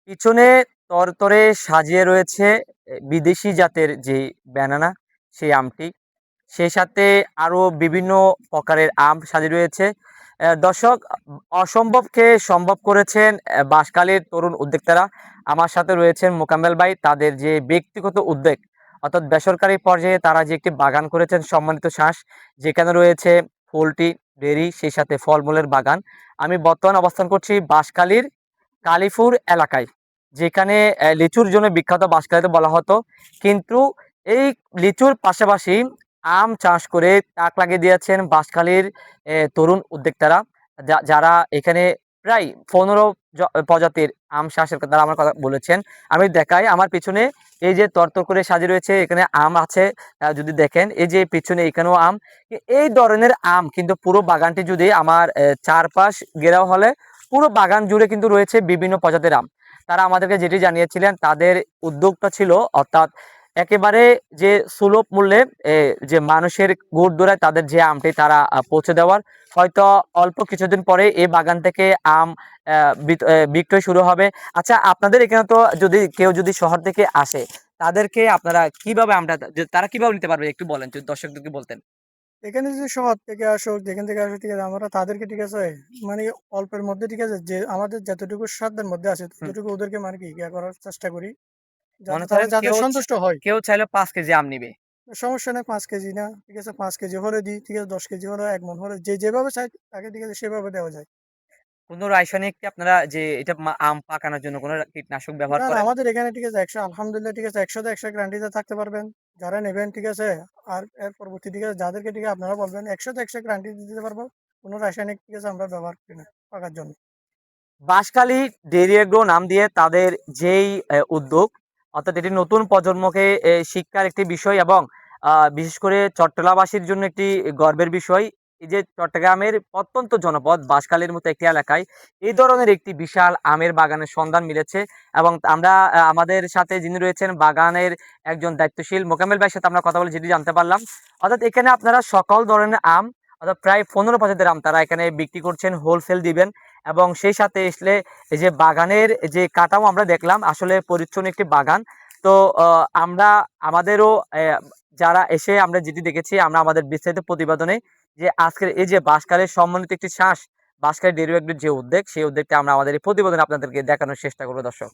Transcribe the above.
পিছনে তরতরে সাজিয়ে রয়েছে বিদেশি জাতের যে ব্যানানা, সেই আমটি। সেই সাথে আরো বিভিন্ন প্রকারের আম সাজিয়ে রয়েছে। দর্শক, অসম্ভবকে সম্ভব করেছেন বাঁশখালীর তরুণ উদ্যোক্তারা। আমার সাথে রয়েছেন মোকাম্মেল ভাই। তাদের যে ব্যক্তিগত উদ্যোগ, অর্থাৎ বেসরকারি পর্যায়ে তারা যে একটি বাগান করেছেন সম্মানিত শ্বাস, যেখানে রয়েছে পোল্ট্রি, ডেইরি, সেই সাথে ফলমূলের বাগান। আমি বর্তমান অবস্থান করছি বাঁশখালীর কালীপুর এলাকায়, যেখানে লিচুর জন্য বিখ্যাত বাঁশখালীতে বলা হতো। কিন্তু এই লিচুর পাশাপাশি আম চাষ করে তাক লাগিয়ে দিয়েছেন বাঁশখালীর তরুণ উদ্যোক্তারা, যারা এখানে প্রায় 15 প্রজাতির আম চাষের কথা তারা আমার কথা বলেছেন। আমি দেখাই, আমার পিছনে এই যে তরতর করে সাজিয়ে রয়েছে, এখানে আম আছে। যদি দেখেন এই যে পিছনে এখানেও আম। এই ধরনের আম কিন্তু পুরো বাগানটি যদি আমার চারপাশ ঘেরাও হলে পুরো বাগান জুড়ে কিন্তু রয়েছে বিভিন্ন প্রজাতির আম। তারা আমাদেরকে যেটি জানিয়েছিলেন, তাদের উদ্যোগটা ছিল অর্থাৎ একেবারে যে সুলভ মূল্যে যে মানুষের দৌড়ায় তাদের যে আমটি তারা পৌঁছে দেওয়ার। হয়তো অল্প কিছুদিন পরে এই বাগান থেকে আম বিক্রয় শুরু হবে। আচ্ছা, আপনাদের এখানে তো যদি কেউ যদি শহর থেকে আসে, তাদেরকে আপনারা কিভাবে আমটা তারা কিভাবে নিতে পারবে একটু বলেন, যদি দর্শকদেরকে বলতেন। এখানে যদি শহর থেকে আসুক, যেখান থেকে আসুক, ঠিক আছে, আমরা তাদেরকে, ঠিক আছে, মানে অল্পের মধ্যে, ঠিক আছে, যে আমাদের যতটুকু সাধ্যের মধ্যে আছে হুম। ততটুকু ওদেরকে মানে কি ইয়ে করার চেষ্টা করি, যাতে মনে তারা করেন যাতে কেউ সন্তুষ্ট হয়। কেউ চাইলে 5 কেজি আম নিবে। সমস্যা নেই, 5 কেজি না, ঠিক আছে, 5 কেজি হলে দিই, ঠিক আছে, 10 কেজি হলে, 1 মন হলে, যে যেভাবে চাই তাকে, ঠিক আছে, সেভাবে দেওয়া যায়। কোনো রাসায়নিক কি আপনারা যে এটা আম পাকানোর জন্য কোনো কীটনাশক ব্যবহার না না, করেন? আমাদের এখানে, ঠিক আছে, 100, আলহামদুলিল্লাহ, ঠিক আছে, 100 তে 100 গ্যারান্টিতে থাকতে পারবেন যারা নেবেন, ঠিক আছে। আর এর পরবর্তী, ঠিক আছে, যাদেরকে, ঠিক আছে, আপনারা বলবেন, 100 তে 100 গ্যারান্টি দিতে পারবো। কোনো রাসায়নিক, ঠিক আছে, আমরা ব্যবহার করি না পাকার জন্য। বাঁশখালী ডেইরি এগ্রো নাম দিয়ে তাদের যেই উদ্যোগ, অর্থাৎ এটি নতুন প্রজন্মকে শিক্ষার একটি বিষয় এবং বিশেষ করে চট্টলাবাসীর জন্য একটি গর্বের বিষয়। এই যে চট্টগ্রামের প্রত্যন্ত জনপদ বাঁশখালীর মতো একটি এলাকায় এই ধরনের একটি বিশাল আমের বাগানের সন্ধান মিলেছে। এবং আমরা আমাদের সাথে যিনি রয়েছেন বাগানের একজন দায়িত্বশীল মোকাম্মেল ভাইয়ের সাথে আমরা কথা বলে যেটি জানতে পারলাম, অর্থাৎ এখানে আপনারা সকল ধরনের আম, অর্থাৎ প্রায় 15 প্রজাতির আম তারা এখানে বিক্রি করছেন, হোলসেল দিবেন। এবং সেই সাথে আসলে এই যে বাগানের যে কাঠামো আমরা দেখলাম, আসলে পরিচ্ছন্ন একটি বাগান। তো আমরা আমাদেরও যারা এসে আমরা যেটি দেখেছি, আমরা আমাদের বিস্তারিত প্রতিবেদনে যে আজকের এই যে বাঁশখালীর সমন্বিত একটি শ্বাস, বাঁশখালী ডেইরি এগ্রোর যে উদ্যোগ, সেই উদ্যোগটা আমরা আমাদের এই প্রতিবেদনে আপনাদেরকে দেখানোর চেষ্টা করবো দর্শক।